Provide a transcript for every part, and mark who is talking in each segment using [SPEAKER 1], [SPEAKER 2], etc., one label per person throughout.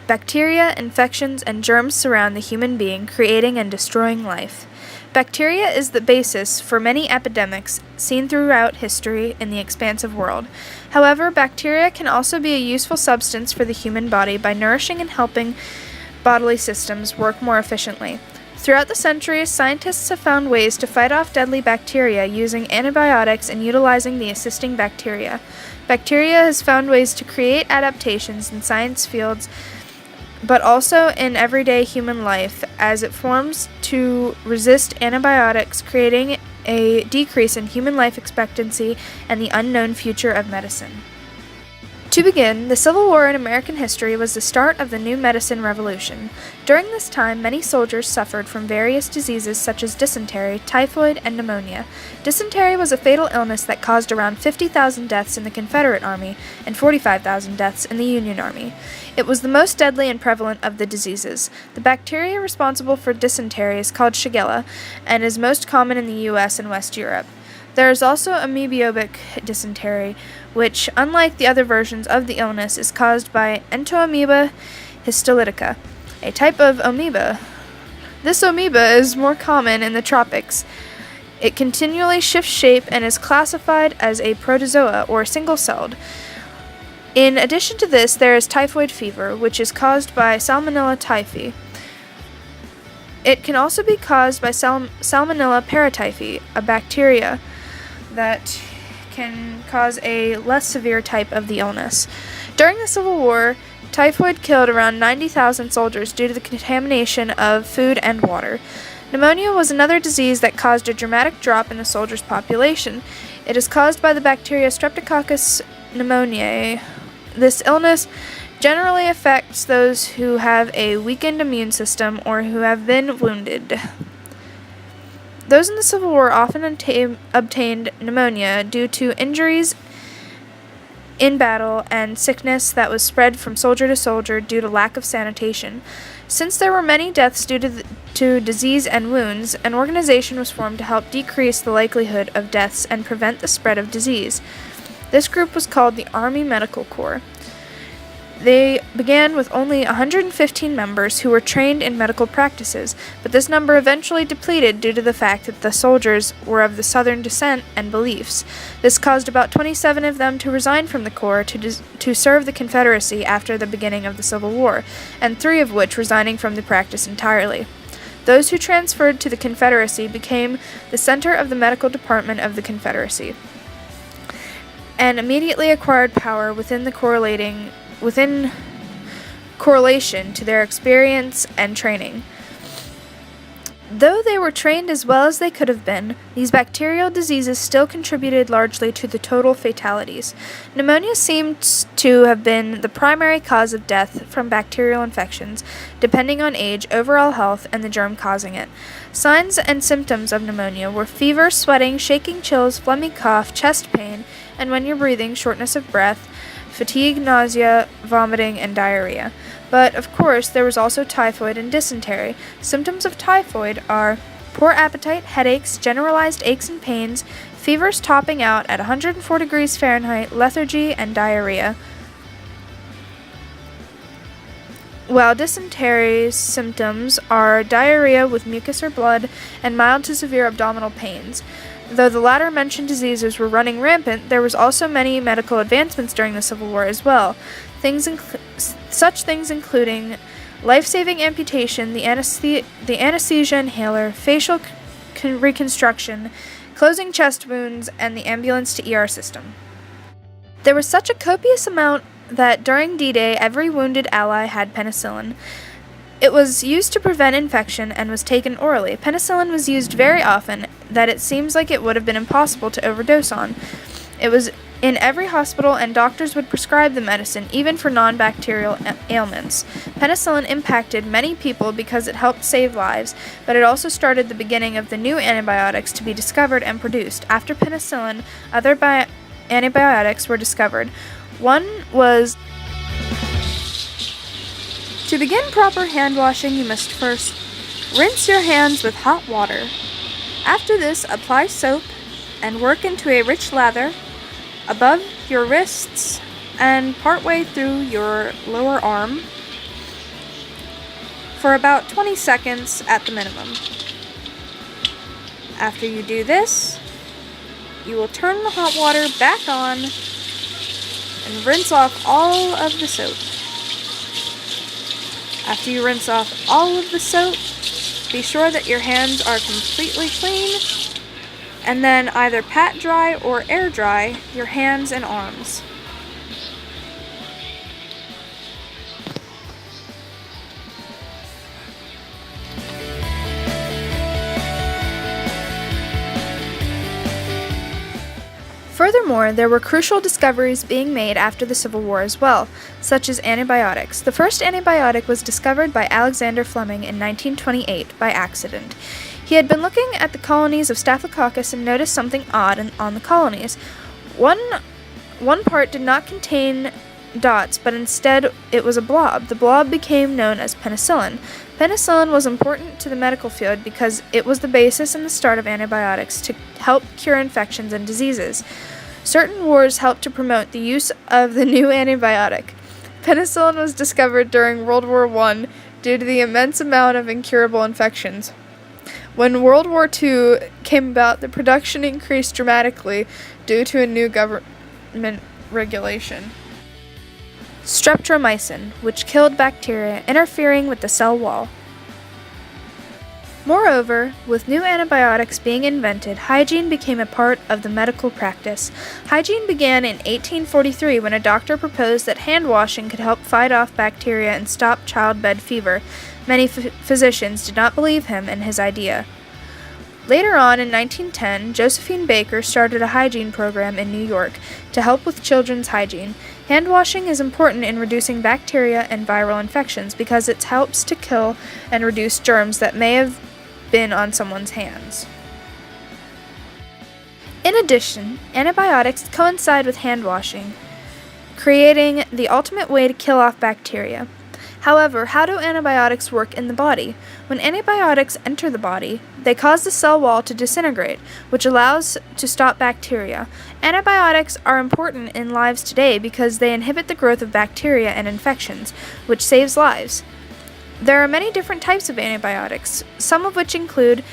[SPEAKER 1] Bacteria, infections, and germs surround the human being, creating and destroying life. Bacteria is the basis for many epidemics seen throughout history in the expansive world. However, bacteria can also be a useful substance for the human body by nourishing and helping bodily systems work more efficiently. Throughout the centuries, scientists have found ways to fight off deadly bacteria using antibiotics and utilizing the assisting bacteria. Bacteria has found ways to create adaptations in science fields, but also in everyday human life, as it forms to resist antibiotics, creating a decrease in human life expectancy and the unknown future of medicine. To begin, the Civil War in American history was the start of the new medicine revolution. During this time, many soldiers suffered from various diseases such as dysentery, typhoid, and pneumonia. Dysentery was a fatal illness that caused around 50,000 deaths in the Confederate Army and 45,000 deaths in the Union Army. It was the most deadly and prevalent of the diseases. The bacteria responsible for dysentery is called Shigella and is most common in the U.S. and West Europe. There is also amoebic dysentery, which, unlike the other versions of the illness, is caused by Entomoeba histolytica, a type of amoeba. This amoeba is more common in the tropics. It continually shifts shape and is classified as a protozoa, or single-celled. In addition to this, there is typhoid fever, which is caused by Salmonella typhi. It can also be caused by Salmonella paratyphi, a bacteria that can cause a less severe type of the illness. During the Civil War, typhoid killed around 90,000 soldiers due to the contamination of food and water. Pneumonia was another disease that caused a dramatic drop in the soldiers' population. It is caused by the bacteria Streptococcus pneumoniae. This illness generally affects those who have a weakened immune system or who have been wounded. Those in the Civil War often obtained pneumonia due to injuries in battle and sickness that was spread from soldier to soldier due to lack of sanitation. Since there were many deaths due to disease and wounds, an organization was formed to help decrease the likelihood of deaths and prevent the spread of disease. This group was called the Army Medical Corps. They began with only 115 members who were trained in medical practices, but this number eventually depleted due to the fact that the soldiers were of the Southern descent and beliefs. This caused about 27 of them to resign from the Corps to serve the Confederacy after the beginning of the Civil War, and 3 of which resigning from the practice entirely. Those who transferred to the Confederacy became the center of the medical department of the Confederacy, and immediately acquired power within correlation to their experience and training. Though they were trained as well as they could have been, these bacterial diseases still contributed largely to the total fatalities. Pneumonia seems to have been the primary cause of death from bacterial infections, depending on age, overall health, and the germ causing it. Signs and symptoms of pneumonia were fever, sweating, shaking, chills, phlegmy cough, chest pain, and when you're breathing, shortness of breath, fatigue, nausea, vomiting, and diarrhea. But, of course, there was also typhoid and dysentery. Symptoms of typhoid are poor appetite, headaches, generalized aches and pains, fevers topping out at 104 degrees Fahrenheit, lethargy, and diarrhea. While dysentery's symptoms are diarrhea with mucus or blood and mild to severe abdominal pains. Though the latter mentioned diseases were running rampant, there was also many medical advancements during the Civil War as well. Such things including life-saving amputation, the anesthesia inhaler, facial reconstruction, closing chest wounds, and the ambulance to ER system. There was such a copious amount that during D-Day every wounded ally had penicillin. It was used to prevent infection and was taken orally. Penicillin was used very often that it seems like it would have been impossible to overdose on. It was in every hospital, and doctors would prescribe the medicine, even for non-bacterial ailments. Penicillin impacted many people because it helped save lives, but it also started the beginning of the new antibiotics to be discovered and produced. After penicillin, other antibiotics were discovered. One was... To begin proper hand washing, you must first rinse your hands with hot water. After this, apply soap and work into a rich lather above your wrists and partway through your lower arm. for about 20 seconds at the minimum. After you do this, you will turn the hot water back on and rinse off all of the soap. After you rinse off all of the soap, be sure that your hands are completely clean, and then either pat dry or air dry your hands and arms. Furthermore, there were crucial discoveries being made after the Civil War as well, such as antibiotics. The first antibiotic was discovered by Alexander Fleming in 1928 by accident. He had been looking at the colonies of Staphylococcus and noticed something odd on the colonies. One part did not contain dots, but instead it was a blob. The blob became known as penicillin. Penicillin was important to the medical field because it was the basis and the start of antibiotics to help cure infections and diseases. Certain wars helped to promote the use of the new antibiotic. Penicillin was discovered during World War I due to the immense amount of incurable infections. When World War II came about, the production increased dramatically due to a new government regulation. Streptomycin, which killed bacteria, interfering with the cell wall. Moreover, with new antibiotics being invented, hygiene became a part of the medical practice. Hygiene began in 1843 when a doctor proposed that hand washing could help fight off bacteria and stop childbed fever. Many physicians did not believe him and his idea. Later on, in 1910, Josephine Baker started a hygiene program in New York to help with children's hygiene. Hand washing is important in reducing bacteria and viral infections because it helps to kill and reduce germs that may have been on someone's hands. In addition, antibiotics coincide with hand washing, creating the ultimate way to kill off bacteria. However, how do antibiotics work in the body? When antibiotics enter the body, they cause the cell wall to disintegrate, which allows to stop bacteria. Antibiotics are important in lives today because they inhibit the growth of bacteria and infections, which saves lives. There are many different types of antibiotics, some of which include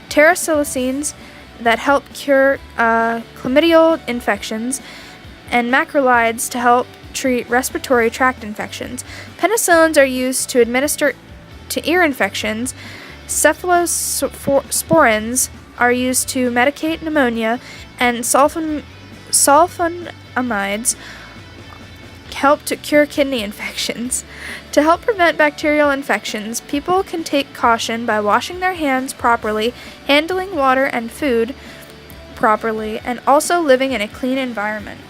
[SPEAKER 1] terrasilicines that help cure chlamydial infections, and macrolides to help treat respiratory tract infections. Penicillins are used to administer to ear infections. Cephalosporins are used to medicate pneumonia, and sulfonamides help to cure kidney infections. To help prevent bacterial infections, people can take caution by washing their hands properly, handling water and food properly, and also living in a clean environment.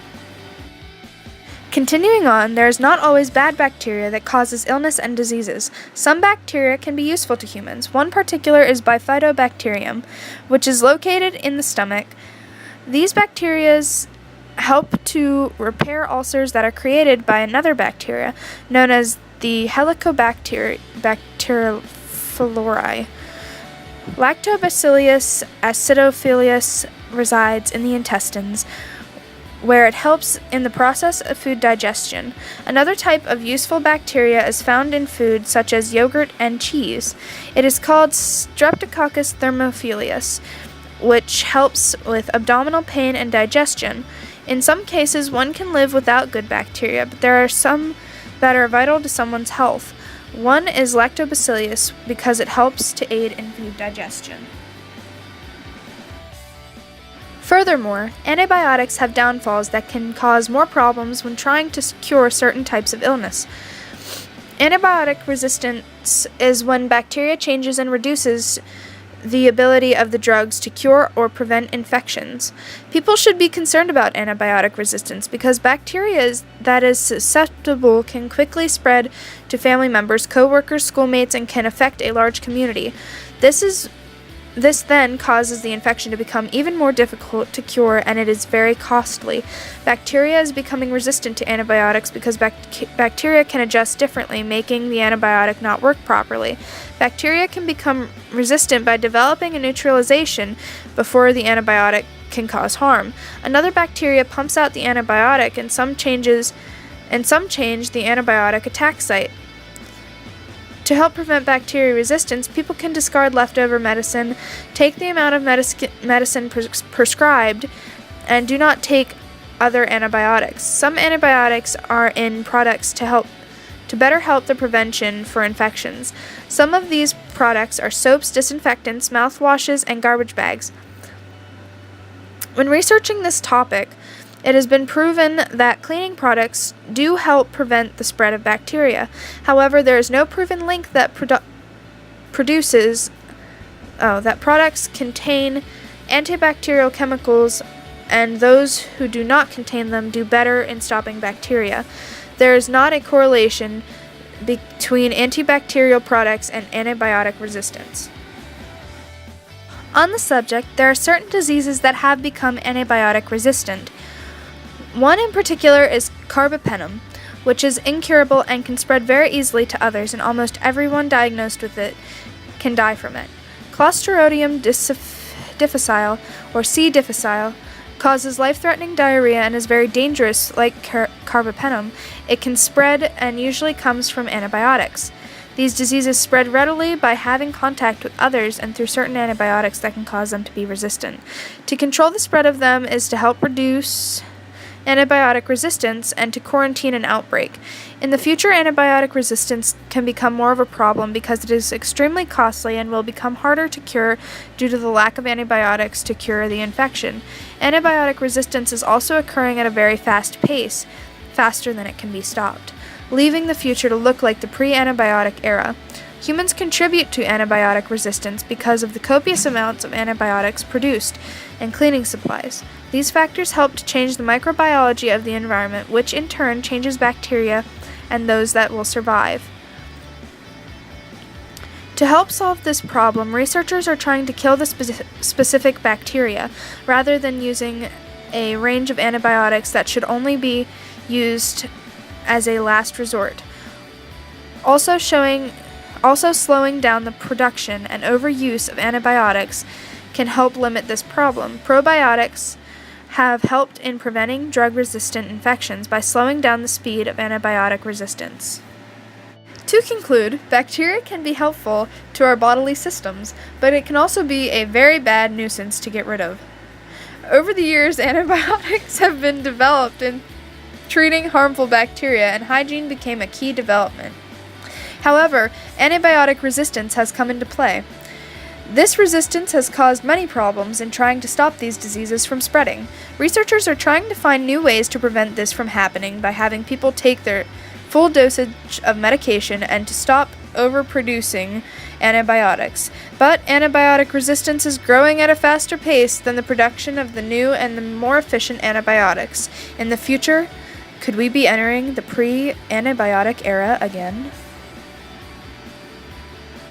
[SPEAKER 1] Continuing on, there is not always bad bacteria that causes illness and diseases. Some bacteria can be useful to humans. One particular is Bifidobacterium, which is located in the stomach. These bacteria help to repair ulcers that are created by another bacteria, known as the Helicobacter pylori. Lactobacillus acidophilus resides in the intestines, where it helps in the process of food digestion. Another type of useful bacteria is found in food such as yogurt and cheese. It is called Streptococcus thermophilus, which helps with abdominal pain and digestion. In some cases, one can live without good bacteria, but there are some that are vital to someone's health. One is Lactobacillus because it helps to aid in food digestion. Furthermore, antibiotics have downfalls that can cause more problems when trying to cure certain types of illness. Antibiotic resistance is when bacteria changes and reduces the ability of the drugs to cure or prevent infections. People should be concerned about antibiotic resistance because bacteria that is susceptible can quickly spread to family members, co-workers, schoolmates, and can affect a large community. This then causes the infection to become even more difficult to cure, and it is very costly. Bacteria is becoming resistant to antibiotics because bacteria can adjust differently, making the antibiotic not work properly. Bacteria can become resistant by developing a neutralization before the antibiotic can cause harm. Another bacteria pumps out the antibiotic, and some change the antibiotic attack site. To help prevent bacteria resistance, people can discard leftover medicine, take the amount of medicine prescribed, and do not take other antibiotics. Some antibiotics are in products to better help the prevention for infections. Some of these products are soaps, disinfectants, mouthwashes, and garbage bags. When researching this topic, it has been proven that cleaning products do help prevent the spread of bacteria. However, there is no proven link that products contain antibacterial chemicals, and those who do not contain them do better in stopping bacteria. There is not a correlation between antibacterial products and antibiotic resistance. On the subject, there are certain diseases that have become antibiotic resistant. One in particular is carbapenem, which is incurable and can spread very easily to others, and almost everyone diagnosed with it can die from it. Clostridium difficile, or C. difficile, causes life-threatening diarrhea and is very dangerous. Like carbapenem, it can spread and usually comes from antibiotics. These diseases spread readily by having contact with others and through certain antibiotics that can cause them to be resistant. To control the spread of them is to help reduce antibiotic resistance and to quarantine an outbreak. In the future, antibiotic resistance can become more of a problem because it is extremely costly and will become harder to cure due to the lack of antibiotics to cure the infection. Antibiotic resistance is also occurring at a very fast pace, faster than it can be stopped, leaving the future to look like the pre-antibiotic era. Humans contribute to antibiotic resistance because of the copious amounts of antibiotics produced and cleaning supplies. These factors help to change the microbiology of the environment, which in turn changes bacteria and those that will survive. To help solve this problem, researchers are trying to kill the specific bacteria, rather than using a range of antibiotics that should only be used as a last resort. Also slowing down the production and overuse of antibiotics can help limit this problem. Probiotics have helped in preventing drug-resistant infections by slowing down the speed of antibiotic resistance. To conclude, bacteria can be helpful to our bodily systems, but it can also be a very bad nuisance to get rid of. Over the years, antibiotics have been developed in treating harmful bacteria, and hygiene became a key development. However, antibiotic resistance has come into play. This resistance has caused many problems in trying to stop these diseases from spreading. Researchers are trying to find new ways to prevent this from happening by having people take their full dosage of medication and to stop overproducing antibiotics. But antibiotic resistance is growing at a faster pace than the production of the new and the more efficient antibiotics. In the future, could we be entering the pre-antibiotic era again?